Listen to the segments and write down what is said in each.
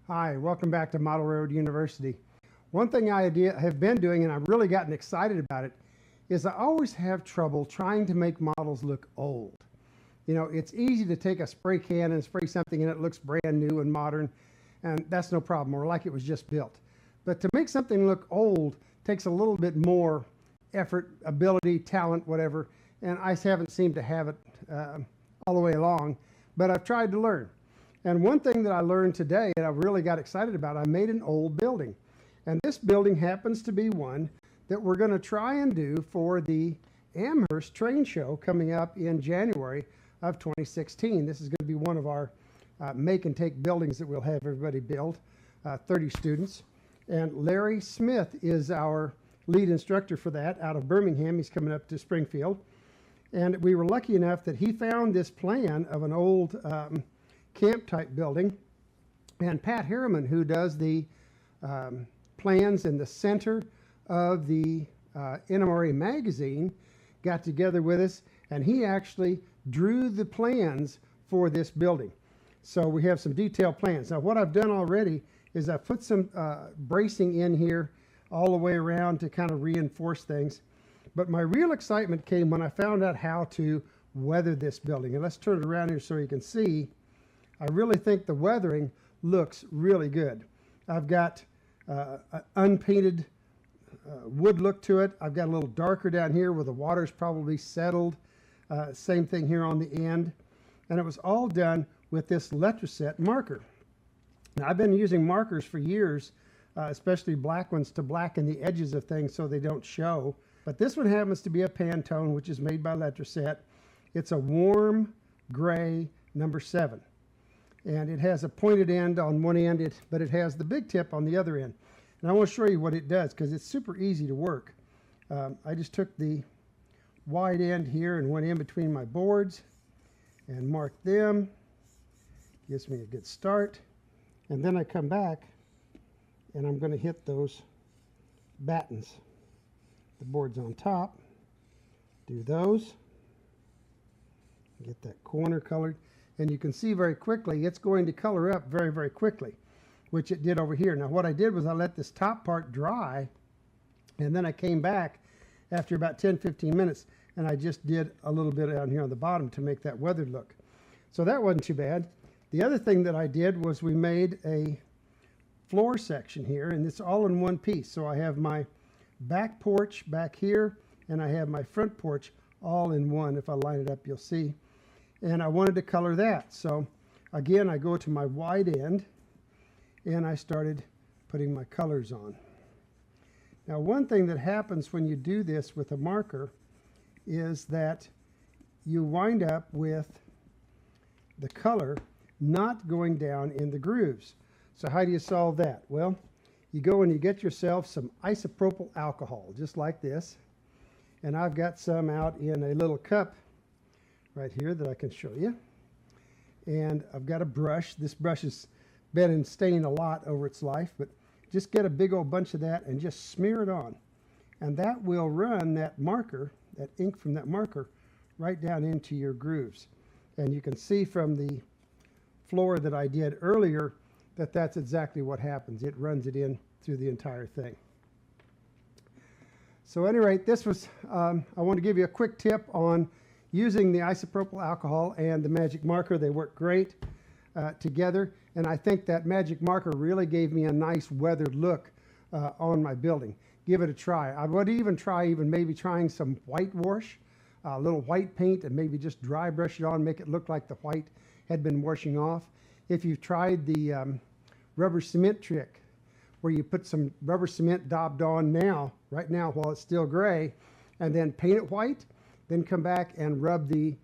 Hi, welcome back to Model Railroad University. One thing have been doing, and I've really gotten excited about it, is I always have trouble trying to make models look old. You know, it's easy to take a spray can and spray something and it looks brand new and modern, and that's no problem, or like it was just built. But to make something look old takes a little bit more effort, ability, talent, whatever, and I haven't seemed to have it all the way along, but I've tried to learn. And one thing that I learned today and I really got excited about, I made an old building. And this building happens to be one that we're going to try and do for the Amherst Train Show coming up in January of 2016. This is going to be one of our make and take buildings that we'll have everybody build, 30 students. And Larry Smith is our lead instructor for that out of Birmingham. He's coming up to Springfield. And we were lucky enough that he found this plan of an old camp type building, and Pat Harriman, who does the plans in the center of the NMRA magazine, got together with us, and he actually drew the plans for this building. So we have some detailed plans. Now what I've done already is I've put some bracing in here all the way around to kind of reinforce things. But my real excitement came when I found out how to weather this building. And let's turn it around here so you can see. I really think the weathering looks really good. I've got an unpainted wood look to it. I've got a little darker down here where the water's probably settled. Same thing here on the end. And it was all done with this Letraset marker. Now, I've been using markers for years, especially black ones, to blacken the edges of things so they don't show. But this one happens to be a Pantone, which is made by Letraset. It's a warm gray number 7. And it has a pointed end on one end, but it has the big tip on the other end. And I want to show you what it does because it's super easy to work. I just took the wide end here and went in between my boards and marked them. Gives me a good start. And then I come back and I'm going to hit those battens. The boards on top. Do those. Get that corner colored. And you can see very quickly it's going to color up very, very quickly, which it did over here. Now what I did was I let this top part dry, and then I came back after about 10-15 minutes and I just did a little bit down here on the bottom to make that weathered look. So that wasn't too bad. The other thing that I did was we made a floor section here, and it's all in one piece. So I have my back porch back here and I have my front porch all in one. If I line it up, you'll see. And I wanted to color that. So again, I go to my wide end and I started putting my colors on. Now, one thing that happens when you do this with a marker is that you wind up with the color not going down in the grooves. So how do you solve that? Well, you go and you get yourself some isopropyl alcohol, just like this. And I've got some out in a little cup right here that I can show you. And I've got a brush. This brush has been in stain a lot over its life, but just get a big old bunch of that and just smear it on. And that will run that marker, that ink from that marker, right down into your grooves. And you can see from the floor that I did earlier that that's exactly what happens. It runs it in through the entire thing. So at any rate, this was, I want to give you a quick tip on using the isopropyl alcohol and the magic marker. They work great together, and I think that magic marker really gave me a nice weathered look on my building. Give it a try. I would even try maybe trying some whitewash, a little white paint, and maybe just dry brush it on, make it look like the white had been washing off. If you've tried the rubber cement trick, where you put some rubber cement daubed on right now while it's still gray, and then paint it white, then come back and rub the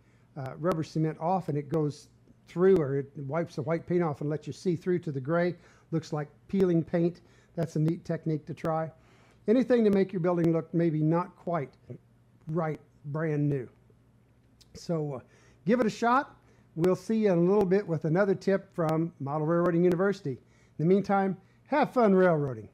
rubber cement off, and it goes through, or it wipes the white paint off and lets you see through to the gray. Looks like peeling paint. That's a neat technique to try. Anything to make your building look maybe not quite right, brand new. So give it a shot. We'll see you in a little bit with another tip from Model Railroading University. In the meantime, have fun railroading.